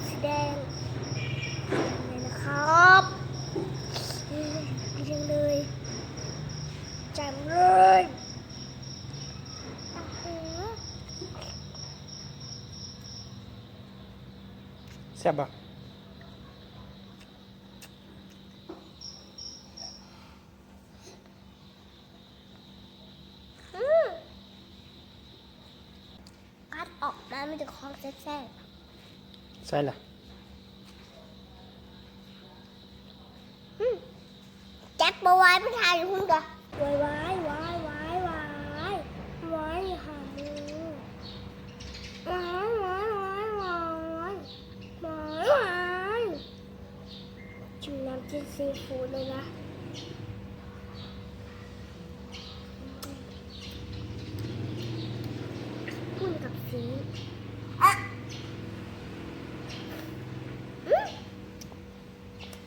สีแดงนี่นะครับดีจังเลยจำเลยแซ่บบ่กัดออกได้ไม่จะคล้องแซ่บใส่ละแจ็บมาไว้ไม่ทายอยู่คุณกะไว้หามือไว้ชิมน้ำจิ้มซีฟู้ดเลยนะพุ่นกับสีอ่ะ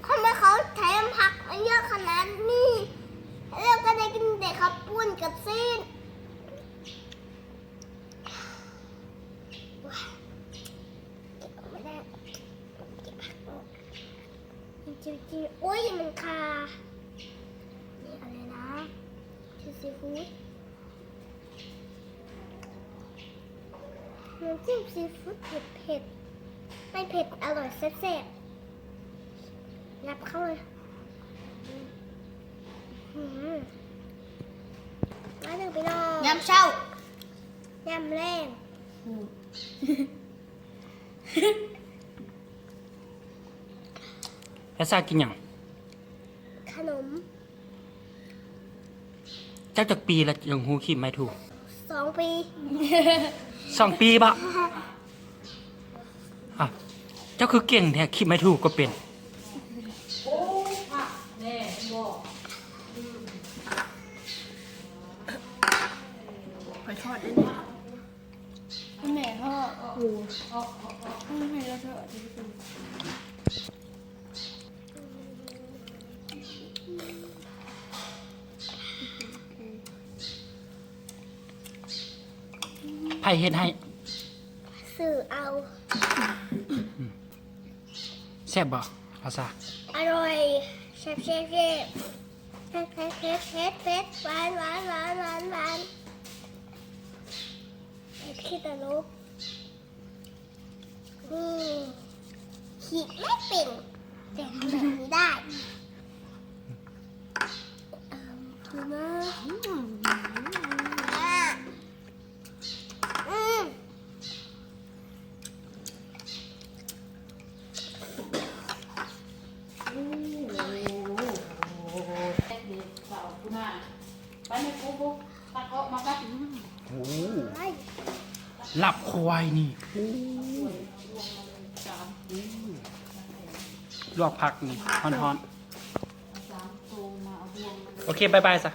ทำไมเขาใช้น้ำผักเยอะขนาดนี้แล้วก็ได้กินแต่ข้าวปุ้นกับซีนเก็บไม่ได้เก็บผักออกจริงๆโอ้ยมันคานี่อะไรนะซีฟู้ดน้ำจิ้มซีฟู้ดเผ็ดไม่เผ็ดอร่อยแซ่บๆยับเข้าเลยมาหนึ่งไปนอนยำเช้ายำแรงแล้วซากินหยัง ขนม เจ้าจากปีละยังฮู้คิดไม่ถูก 2 ปี 2 ปีบ่อ่ะเจ้าคือเก่งแท้คิดไม่ถูกก็เป็นหอยทอดได้ไหมแม่ทอดโอ้ไม่ให้เราทอดที่สุด ไผเฮ็ดให้ สื่อเอา แซ่บบ่ภาษา อร่อยเชฟเผ็ดหวานเผ็ดขี้ตะลุกนี่ขีดไม่เป็นแต่ทำแบบนี้ได้คือนะไปในกูตักออกมาไป โอ้หลับควายนี่ลวกผักนี่ฮ้อนๆโอเคบายบายซะ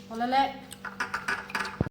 พอแล้วแหละ